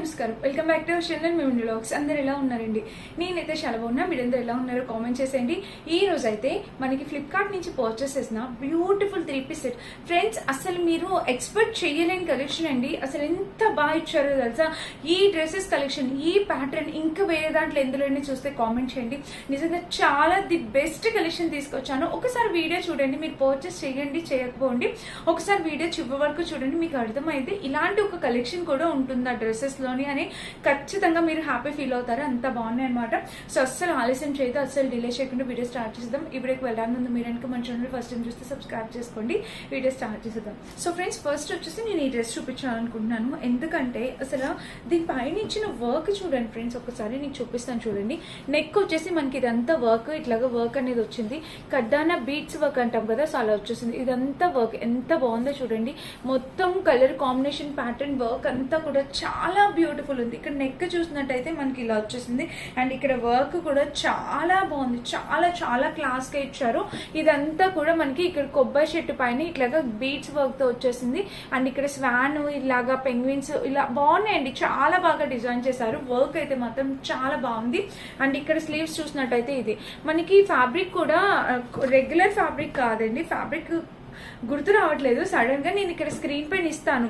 నమస్కారం, welcome back to our channel మేము vlogs. అందరు ఎలా ఉన్నారండి? నేనైతే చాలా బాగున్నా. మీరందరూ ఎలా ఉన్నారో కామెంట్ చేసేయండి. ఈ రోజు అయితే మనకి ఫ్లిప్కార్ట్ నుంచి పర్చేస్ చేసిన బ్యూటిఫుల్ 3-piece సెట్. ఫ్రెండ్స్, అసలు మీరు ఎక్స్పెక్ట్ చేయలేని కలెక్షన్ అండి. అసలు ఎంత బాగా ఇచ్చారో తెలుసా. ఈ డ్రెస్సెస్ కలెక్షన్, ఈ ప్యాటర్న్ ఇంకా వేరే దాంట్లో ఎందులోనే చూస్తే కామెంట్ చేయండి. నిజంగా చాలా ది బెస్ట్ కలెక్షన్ తీసుకొచ్చాను. ఒకసారి వీడియో చూడండి, మీరు పర్చేస్ చేయండి, చేయకపోండి. ఒకసారి వీడియో చివరి వరకు చూడండి, మీకు అర్థమైతే ఇలాంటి ఒక కలెక్షన్ కూడా ఉంటుంది ఆ డ్రెస్సెస్ లోని అని ఖచ్చితంగా మీరు హ్యాపీ ఫీల్ అవుతారు. అంత బాగున్నాయి అనమాట. సో అస్సలు ఆలస్యం చేయదు, అస్సలు డిలే చేయకుండా వీడియో స్టార్ట్ చేద్దాం. ఇప్పుడేకి వెళ్ళడానికి ముందు మీరు కనుక మన ఛానల్ ఫస్ట్ టైం చూస్తే సబ్స్క్రైబ్ చేసుకోండి. వీడియో స్టార్ట్ చేద్దాం. సో ఫ్రెండ్స్, ఫస్ట్ వచ్చేసి నేను ఈ డ్రెస్ చూపించాలనుకుంటున్నాను. ఎందుకంటే అసలు దీని పైన ఇచ్చిన వర్క్ చూడండి ఫ్రెండ్స్. ఒకసారి నేను చూపిస్తాను చూడండి. నెక్ వచ్చేసి మనకి ఇదంతా వర్క్, ఇట్లాగా వర్క్ అనేది వచ్చింది. కడ్డానా బీట్స్ వర్క్ అంటాం కదా, సో అలా వచ్చేసింది. ఇదంతా వర్క్ ఎంత బాగుందో చూడండి. మొత్తం కలర్ కాంబినేషన్ ప్యాటర్న్ వర్క్ అంతా కూడా చాలా బ్యూటిఫుల్ ఉంది. ఇక్కడ నెక్ చూసినట్టయితే మనకి ఇలా వచ్చేసింది. అండ్ ఇక్కడ వర్క్ కూడా చాలా బాగుంది. చాలా చాలా క్లాస్ గా ఇచ్చారు. ఇదంతా కూడా మనకి ఇక్కడ కొబ్బరి చెట్టు పైన ఇట్లాగా బీట్స్ వర్క్ తో వచ్చేసింది. అండ్ ఇక్కడ స్వాన్, ఇలాగా పెంగ్విన్స్ ఇలా బాగున్నాయండి. చాలా బాగా డిజైన్ చేశారు. వర్క్ అయితే మాత్రం చాలా బాగుంది. అండ్ ఇక్కడ స్లీవ్స్ చూసినట్టయితే ఇది మనకి ఫ్యాబ్రిక్ కూడా రెగ్యులర్ ఫ్యాబ్రిక్ కాదండి. ఫ్యాబ్రిక్ గుర్తు రావట్లేదు. సడన్ గా నేను ఇక్కడ స్క్రీన్ పైన ఇస్తాను.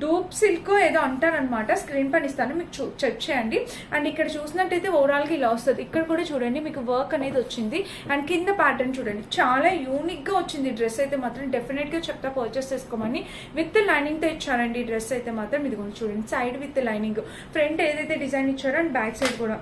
డూప్ సిల్క్ ఏదో అంటారనమాట. స్క్రీన్ పైన ఇస్తాను, మీకు చెక్ చేయండి. అండ్ ఇక్కడ చూసినట్టయితే ఓవరాల్ గా ఇలా వస్తుంది. ఇక్కడ కూడా చూడండి మీకు వర్క్ అనేది వచ్చింది. అండ్ కింద ప్యాటర్న్ చూడండి, చాలా యూనిక్ గా వచ్చింది. డ్రెస్ అయితే మాత్రం డెఫినెట్ గా చెప్తా పర్చేస్ చేసుకోమని. విత్ లైనింగ్ తో ఇచ్చారండి ఈ డ్రెస్ అయితే మాత్రం. ఇది చూడండి, సైడ్ విత్ లైనింగ్, ఫ్రంట్ ఏదైతే డిజైన్ ఇచ్చారో అండ్ బ్యాక్ సైడ్ కూడా.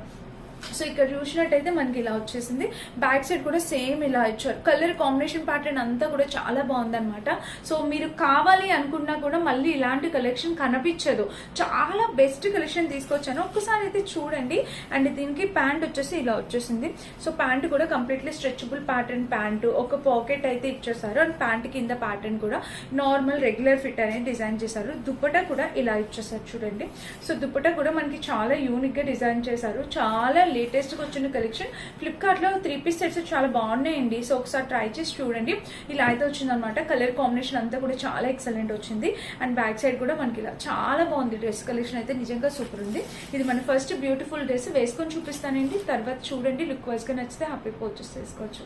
సో ఇక్కడ చూసినట్టయితే మనకి ఇలా వచ్చేసింది. బ్యాక్ సైడ్ కూడా సేమ్ ఇలా ఇచ్చారు. కలర్ కాంబినేషన్ ప్యాటర్న్ అంతా కూడా చాలా బాగుందన్నమాట. సో మీరు కావాలి అనుకున్నా కూడా మళ్ళీ ఇలాంటి కలెక్షన్ కనిపించదు. చాలా బెస్ట్ కలెక్షన్ తీసుకొచ్చాను, ఒక్కసారి అయితే చూడండి. అండ్ దీనికి ప్యాంట్ వచ్చేసి ఇలా వచ్చేసింది. సో ప్యాంట్ కూడా కంప్లీట్లీ స్ట్రెచబుల్ ప్యాటర్న్ ప్యాంట్, ఒక పాకెట్ అయితే ఇచ్చేసారు. అండ్ ప్యాంట్ కింద ప్యాటర్న్ కూడా నార్మల్ రెగ్యులర్ ఫిట్ అనేది డిజైన్ చేశారు. దుప్పటా కూడా ఇలా ఇచ్చేసారు చూడండి. సో దుప్పటా కూడా మనకి చాలా యూనిక్ గా డిజైన్ చేశారు. చాలా లేటెస్ట్ గా వచ్చిన కలెక్షన్. ఫ్లిప్కార్ట్ లో 3-piece సెట్స్ చాలా బాగున్నాయండి. సో ఒకసారి ట్రై చేసి చూడండి. ఇలా అయితే వచ్చింది అనమాట. కలర్ కాంబినేషన్ అంతా కూడా చాలా ఎక్సలెంట్ వచ్చింది. అండ్ బ్యాక్ సైడ్ కూడా మనకి ఇలా చాలా బాగుంది. డ్రెస్ కలెక్షన్ అయితే నిజంగా సూపర్ ఉంది. ఇది మన ఫస్ట్ బ్యూటిఫుల్ డ్రెస్ వేసుకొని చూపిస్తానండి. తర్వాత చూడండి, లుక్ వైజ్ గా నచ్చితే హ్యాపీ పర్చేస్ చేసుకోవచ్చు.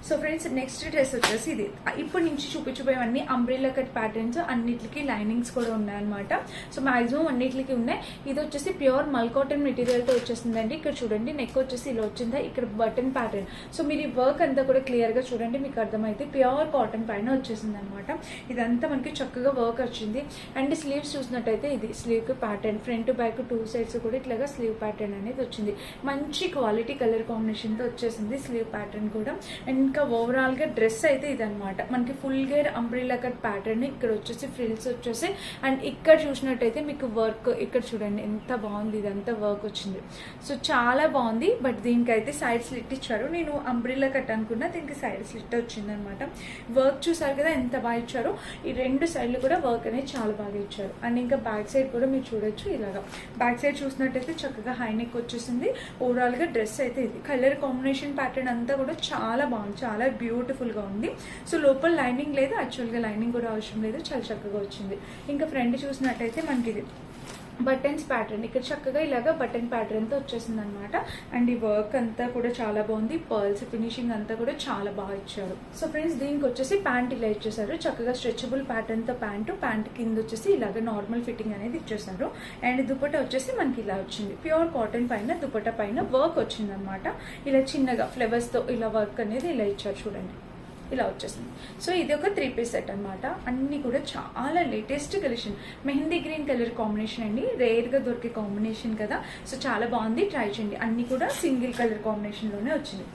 సో ఫ్రెండ్స్, నెక్స్ట్ డ్రెస్ వచ్చేసి ఇది. ఇప్పటి నుంచి చూపించబోయేవన్నీ అంబ్రెల్లా కట్ ప్యాటర్న్స్, అన్నిటికీ లైనింగ్స్ కూడా ఉన్నాయన్నమాట. సో మాక్సిమం అన్నిటికీ ఉన్నాయి. ఇది వచ్చేసి ప్యూర్ మల్ కాటన్ మెటీరియల్ తో వచ్చేసిందండి. ఇక్కడ చూడండి, నెక్ వచ్చేసి ఇలా వచ్చిందా, ఇక్కడ బటన్ ప్యాటర్న్. సో మీరు ఈ వర్క్ అంతా కూడా క్లియర్ గా చూడండి, మీకు అర్థమైతే ప్యూర్ కాటన్ పైన వచ్చేసింది అనమాట. ఇదంతా మనకి చక్కగా వర్క్ వచ్చింది. అండ్ స్లీవ్స్ చూసినట్టయితే ఇది స్లీవ్ కి ప్యాటర్న్, ఫ్రంట్ బ్యాక్ 2 sides కూడా ఇట్లాగా స్లీవ్ ప్యాటర్న్ అనేది వచ్చింది. మంచి క్వాలిటీ కలర్ కాంబినేషన్ తో వచ్చేసింది స్లీవ్ ప్యాటర్న్ కూడా. అండ్ ఇంకా ఓవరాల్ గా డ్రెస్ అయితే ఇదనమాట. మనకి full gear umbrella cut pattern, ఇక్కడ వచ్చేసి ఫ్రిల్స్ వచ్చేసి. అండ్ ఇక్కడ చూసినట్టయితే మీకు వర్క్, ఇక్కడ చూడండి ఎంత బాగుంది. ఇదంతా వర్క్ వచ్చింది. సో చాలా బాగుంది. బట్ దీనికైతే సైడ్ స్లిట్ ఇచ్చారు. నేను అంబ్రెల్లా కట్ అనుకున్నా, దీనికి సైడ్ స్లిట్ వచ్చింది అనమాట. వర్క్ చూసారు కదా ఎంత బాగా ఇచ్చారు. ఈ 2 సైడ్లు కూడా వర్క్ అనేది చాలా బాగా ఇచ్చారు. అండ్ ఇంకా బ్యాక్ సైడ్ కూడా మీరు చూడొచ్చు. ఇలాగా బ్యాక్ సైడ్ చూసినట్టయితే చక్కగా హై నెక్ వచ్చేసింది. ఓవరాల్ గా డ్రెస్ అయితే ఇది. కలర్ కాంబినేషన్ ప్యాటర్న్ అంతా కూడా చాలా బాగుంది, చాలా బ్యూటిఫుల్ గా ఉంది. సో లోపల లైనింగ్ లేదు, యాక్చువల్ గా లైనింగ్ కూడా అవసరం లేదు, చాలా చక్కగా వచ్చింది. ఇంకా ఫ్రంట్ చూసినట్టయితే మనకి ఇది బటన్స్ ప్యాటర్న్, ఇక్కడ చక్కగా ఇలాగా బటన్ ప్యాటర్న్ తో వచ్చేసింది అనమాట. అండ్ ఈ వర్క్ అంతా కూడా చాలా బాగుంది. పర్ల్స్ ఫినిషింగ్ అంతా కూడా చాలా బాగా ఇచ్చారు. సో ఫ్రెండ్స్, దీనికి వచ్చేసి ప్యాంట్ ఇలా ఇచ్చేసారు. చక్కగా స్ట్రెచబుల్ ప్యాటర్న్ తో ప్యాంట్ కింద వచ్చేసి ఇలాగ నార్మల్ ఫిట్టింగ్ అనేది ఇచ్చేసారు. అండ్ దుపట్టా వచ్చేసి మనకి ఇలా వచ్చింది. ప్యూర్ కాటన్ పైన దుపట్టా పైన వర్క్ వచ్చింది అనమాట. ఇలా చిన్నగా ఫ్లవర్స్ తో ఇలా వర్క్ అనేది ఇలా ఇచ్చారు చూడండి, ఇలా వచ్చేసింది. సో ఇది ఒక 3-piece సెట్ అనమాట. అన్ని కూడా చాలా latest collection. Mehndi green colour combination అండి, రేర్ గా దొరికే కాంబినేషన్ కదా. సో చాలా బాగుంది, ట్రై చేయండి. అన్ని కూడా సింగిల్ కలర్ కాంబినేషన్ లోనే వచ్చింది.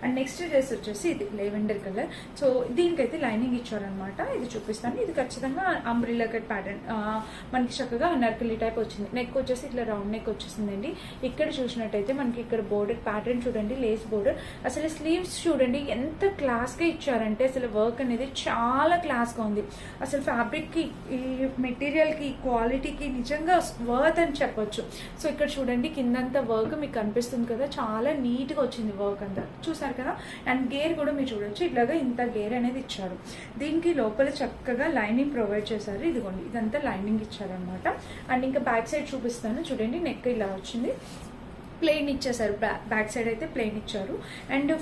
అండ్ నెక్స్ట్ డ్రెస్ వచ్చేసి ఇది లెవెండర్ కలర్. సో దీనికైతే లైనింగ్ ఇచ్చారనమాట. ఇది చూపిస్తాను. ఇది ఖచ్చితంగా అంబ్రిల్లా కట్ ప్యాటర్న్, మనకి చక్కగా అనార్కలి టైప్ వచ్చింది. నెక్ వచ్చేసి ఇట్లా రౌండ్ నెక్ వచ్చేసిందండి. ఇక్కడ చూసినట్టయితే మనకి ఇక్కడ బోర్డర్ ప్యాటర్న్ చూడండి, లేస్ బోర్డర్. అసలు స్లీవ్స్ చూడండి ఎంత క్లాస్ గా ఇచ్చారంటే అసలు వర్క్ అనేది చాలా క్లాస్ గా ఉంది. అసలు ఫ్యాబ్రిక్ కి, ఈ మెటీరియల్ కి, క్వాలిటీకి నిజంగా వర్త్ అని చెప్పొచ్చు. సో ఇక్కడ చూడండి కిందంతా వర్క్ మీకు కనిపిస్తుంది కదా, చాలా నీట్ గా వచ్చింది వర్క్ అంతా, చూసారు కదా. అండ్ గేర్ కూడా మీరు చూడొచ్చు, ఇట్లాగా ఇంత గేర్ అనేది ఇచ్చారు. దీనికి లోపల చక్కగా లైనింగ్ ప్రొవైడ్ చేశారు. ఇదిగోండి ఇదంతా లైనింగ్ ఇచ్చారనమాట. అండ్ ఇంకా బ్యాక్ సైడ్ చూపిస్తాను చూడండి. నెక్ ఇలా వచ్చింది, ప్లెయిన్ ఇచ్చేసారు. బ్యాక్ సైడ్ అయితే ప్లెయిన్ ఇచ్చారు. అండ్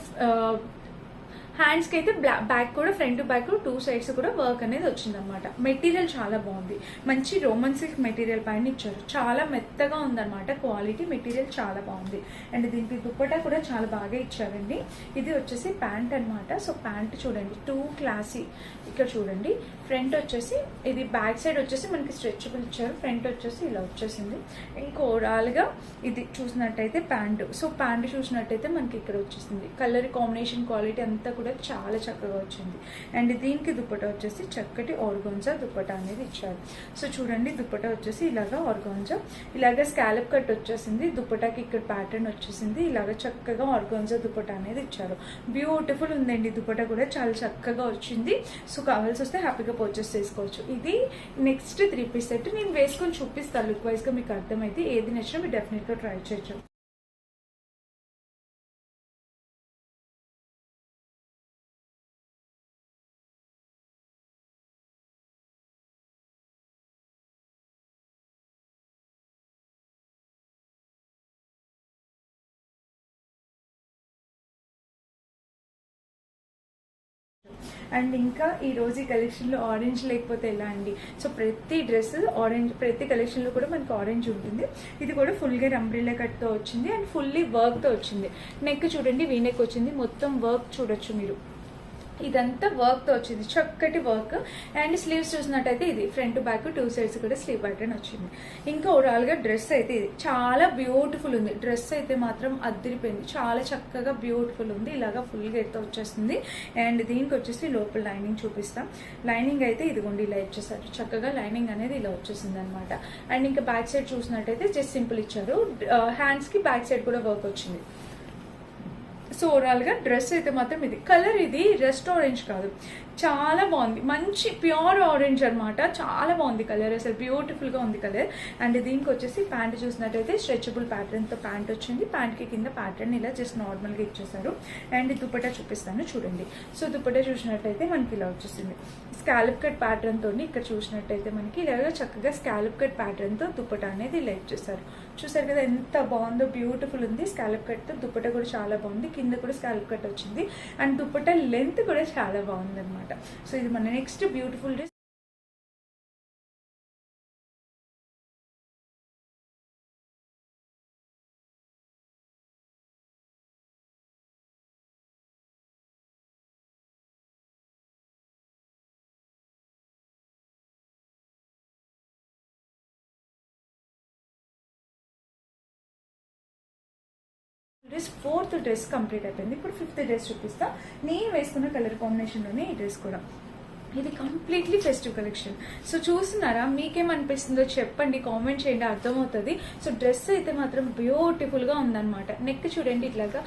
హ్యాండ్స్కి అయితే బ్యాక్ కూడా, ఫ్రంట్ టు బ్యాక్ 2 సైడ్స్ కూడా వర్క్ అనేది వచ్చిందనమాట. మెటీరియల్ చాలా బాగుంది, మంచి రోమన్ సిల్క్ మెటీరియల్ పైన ఇచ్చారు. చాలా మెత్తగా ఉందన్నమాట క్వాలిటీ, మెటీరియల్ చాలా బాగుంది. అండ్ దీనికి దుప్పటా కూడా చాలా బాగా ఇచ్చారండి. ఇది వచ్చేసి ప్యాంట్ అనమాట. సో ప్యాంట్ చూడండి 2 క్లాసీ. ఇక్కడ చూడండి ఫ్రంట్ వచ్చేసి ఇది, బ్యాక్ సైడ్ వచ్చేసి మనకి స్ట్రెచబుల్ ఇచ్చారు. ఫ్రంట్ వచ్చేసి ఇలా వచ్చేసింది. ఇంకా ఓవరాల్గా ఇది చూసినట్టయితే ప్యాంటు. సో ప్యాంటు చూసినట్టయితే మనకి ఇక్కడ వచ్చేసింది. కలర్ కాంబినేషన్, క్వాలిటీ అంతా కూడా చాలా చక్కగా వచ్చింది. అండ్ దీనికి దుప్పటా వచ్చేసి చక్కటి ఆర్గాన్జా దుప్పటా అనేది ఇచ్చారు. సో చూడండి దుప్పటా వచ్చేసి ఇలాగా ఆర్గాన్జా, ఇలాగా స్కాలప్ కట్ వచ్చేసింది. దుప్పటాకి ఇక్కడ ప్యాటర్న్ వచ్చేసింది. ఇలాగ చక్కగా ఆర్గాన్జా దుప్పటా అనేది ఇచ్చారు. బ్యూటిఫుల్ ఉందండి. దుప్పటా కూడా చాలా చక్కగా వచ్చింది. సో కావాల్సి వస్తే హ్యాపీగా పర్చేస్ చేసుకోవచ్చు. ఇది నెక్స్ట్ 3 పీస్ సెట్. నేను వేసుకొని చూపిస్తాను లుక్ వైజ్ గా, మీకు అర్థమైతే ఏది నచ్చినా మీరు డెఫినెట్ గా ట్రై చేయొచ్చు. అండ్ ఇంకా ఈ రోజు ఈ కలెక్షన్లో ఆరెంజ్ లేకపోతే ఎలా అండి. సో ప్రతి డ్రెస్ ఆరెంజ్, ప్రతి కలెక్షన్లో కూడా మనకి ఆరెంజ్ ఉంటుంది. ఇది కూడా ఫుల్గా అంబ్రెల్లా కట్తో వచ్చింది అండ్ ఫుల్లీ వర్క్తో వచ్చింది. నెక్ చూడండి వీ నెక్ వచ్చింది, మొత్తం వర్క్ చూడొచ్చు మీరు. ఇదంతా వర్క్తో వచ్చింది, చక్కటి వర్క్. అండ్ స్లీవ్స్ చూసినట్టయితే ఇది ఫ్రంట్ టు బ్యాక్ 2 సైడ్స్ కూడా స్లీవ్ ప్యాటర్న్ వచ్చింది. ఇంకా ఓవరాల్గా డ్రెస్ అయితే ఇది చాలా బ్యూటిఫుల్ ఉంది. డ్రెస్ అయితే మాత్రం అద్దరిపోయింది, చాలా చక్కగా బ్యూటిఫుల్ ఉంది. ఇలాగా ఫుల్గా అయితే వచ్చేస్తుంది. అండ్ దీనికి వచ్చేసి లోపల లైనింగ్ చూపిస్తాం. లైనింగ్ అయితే ఇదిగోండి ఇలా ఇచ్చేసారు, చక్కగా లైనింగ్ అనేది ఇలా వచ్చేసింది అనమాట. అండ్ ఇంకా బ్యాక్ సైడ్ చూసినట్టయితే జస్ట్ సింపుల్ ఇచ్చారు. హ్యాండ్స్కి బ్యాక్ సైడ్ కూడా వర్క్ వచ్చింది. సో ఓవరాల్గా డ్రెస్ అయితే మాత్రం ఇది. కలర్ ఇది రెస్ట్ ఆరెంజ్ కాదు, చాలా బాగుంది, మంచి ప్యూర్ ఆరెంజ్ అనమాట. చాలా బాగుంది కలర్, అసలు బ్యూటిఫుల్గా ఉంది కలర్. అండ్ దీనికి వచ్చేసి ప్యాంట్ చూసినట్టయితే స్ట్రెచబుల్ ప్యాటర్న్తో ప్యాంట్ వచ్చింది. ప్యాంట్కి కింద ప్యాటర్న్ ఇలా జస్ట్ నార్మల్గా ఇచ్చేసారు. అండ్ దుపట్టా చూపిస్తాను చూడండి. సో దుపట్టా చూసినట్టయితే మనకి ఇలా వచ్చేసింది స్కాలప్ కట్ ప్యాటర్న్తో. ఇక్కడ చూసినట్టయితే మనకి ఇలాగా చక్కగా స్కాలప్ కట్ ప్యాటర్న్తో దుపట్టా అనేది ఇలా ఇచ్చేసారు. చూసారు కదా ఎంత బాగుందో, బ్యూటిఫుల్ ఉంది. స్కాలప్ కట్తో దుపట్టా కూడా చాలా బాగుంది, కింద కూడా స్కాలప్ కట్ వచ్చింది. అండ్ దుపట్టా లెంత్ కూడా చాలా బాగుంది అనమాట. సో ఇది మన next beautiful dress. Dress 4th dress complete అయిపోయింది. ఇప్పుడు 5th డ్రెస్ చూపిస్తా. నేను వేసుకున్న కలర్ కాంబినేషన్లోనే ఈ డ్రెస్ కూడా. ఇది కంప్లీట్లీ ఫెస్టివ్ కలెక్షన్. సో చూస్తున్నారా, మీకేమనిపిస్తుందో చెప్పండి, కామెంట్ చేయండి, అర్థమవుతుంది. సో డ్రెస్ అయితే మాత్రం బ్యూటిఫుల్గా ఉందన్నమాట. నెక్ చూడండి ఇట్లాగా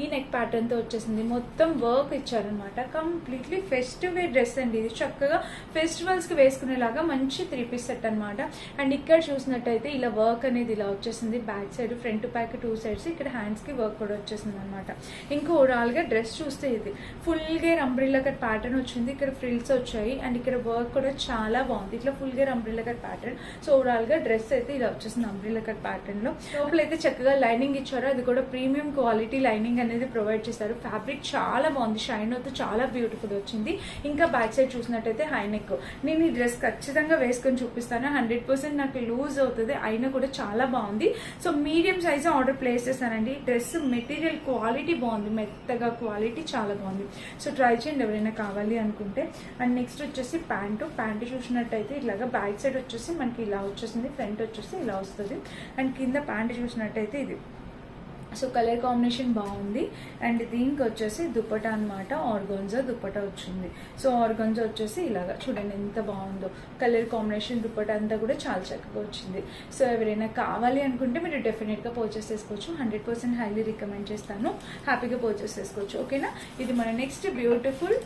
ఈ నెక్ ప్యాటర్న్తో వచ్చేసింది, మొత్తం వర్క్ ఇచ్చారనమాట. కంప్లీట్లీ ఫెస్టివ్ వేర్ డ్రెస్ అండి ఇది. చక్కగా ఫెస్టివల్స్కి వేసుకునేలాగా మంచి 3 పీస్ సెట్ అనమాట. అండ్ ఇక్కడ చూసినట్టయితే ఇలా వర్క్ అనేది ఇలా వచ్చేసింది. Back side front back 2 sides, ఇక్కడ హ్యాండ్స్కి వర్క్ కూడా వచ్చేసింది అనమాట. ఇంకా ఓవరాల్గా డ్రెస్ చూస్తే ఇది full gear umbrella cut pattern వచ్చింది. ఇక్కడ ఫ్రిల్స్ వచ్చాయి అండ్ ఇక్కడ వర్క్ కూడా చాలా బాగుంది. ఇట్లా full gear umbrella cut pattern. So overall గా డ్రెస్ అయితే ఇలా వచ్చేసింది అంబ్రిల్లా కట్ ప్యాటర్న్ లో. లోపల అయితే చక్కగా లైనింగ్ ఇచ్చారు, అది కూడా ప్రీమియం క్వాలిటీ లైనింగ్ అనేది ప్రొవైడ్ చేశారు. ఫ్యాబ్రిక్ చాలా బాగుంది, షైన్ అవుతూ చాలా బ్యూటిఫుల్ వచ్చింది. ఇంకా బ్యాక్ సైడ్ చూసినట్టయితే హై నెక్. నేను ఈ డ్రెస్ ఖచ్చితంగా వేసుకొని చూపిస్తాను, 100% నాకు లూజ్ అవుతుంది, అయినా కూడా చాలా బాగుంది. So medium size order place చేస్తానండి. డ్రెస్ మెటీరియల్ క్వాలిటీ బాగుంది, మెత్తగా క్వాలిటీ చాలా బాగుంది. సో ట్రై చేయండి ఎవరైనా కావాలి అనుకుంటే. అండ్ నెక్స్ట్ వచ్చేసి ప్యాంటు చూసినట్టయితే ఇలాగా బ్యాక్ సైడ్ వచ్చేసి మనకి ఇలా వచ్చేసింది, ఫ్రంట్ వచ్చేసి ఇలా వస్తుంది. అండ్ కింద ప్యాంటు చూసినట్టయితే ఇది సో కలర్ కాంబినేషన్ బాగుంది. అండ్ దీనికి వచ్చేసి దుపట్టా అనమాట, ఆర్గాన్జా దుపట్టా వచ్చింది. సో ఆర్గాన్జా వచ్చేసి ఇలాగా చూడండి ఎంత బాగుందో, కలర్ కాంబినేషన్ దుపట్టా అంతా కూడా చాలా చక్కగా వచ్చింది. సో ఎవరైనా కావాలి అనుకుంటే మీరు డెఫినెట్గా పర్చేస్ చేసుకోవచ్చు. 100% హైలీ రికమెండ్ చేస్తాను, హ్యాపీగా పర్చేస్ చేసుకోవచ్చు. ఓకేనా, ఇది మన నెక్స్ట్ బ్యూటిఫుల్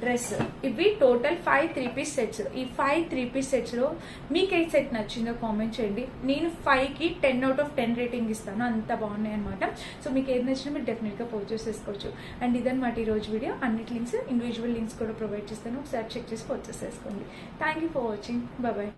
డ్రెస్. ఇవి టోటల్ 5 3-piece సెట్స్. ఈ 5 3-piece సెట్స్ లో మీకు ఏ సెట్ నచ్చిందో కామెంట్ చేయండి. నేను 5కి 10 out of 10 రేటింగ్ ఇస్తాను, అంత బాగున్నాయి అనమాట. సో మీకు ఏది నచ్చినా మీరు డెఫినెట్గా పర్చేస్ చేసుకోవచ్చు. అండ్ ఇదన్నమాట ఈరోజు వీడియో. అన్నిటి లింక్స్, ఇండివిజువల్ లింక్స్ కూడా ప్రొవైడ్ చేస్తాను, ఒకసారి చెక్ చేసి పర్చేస్ చేసుకోండి. Thank you for watching. Bye.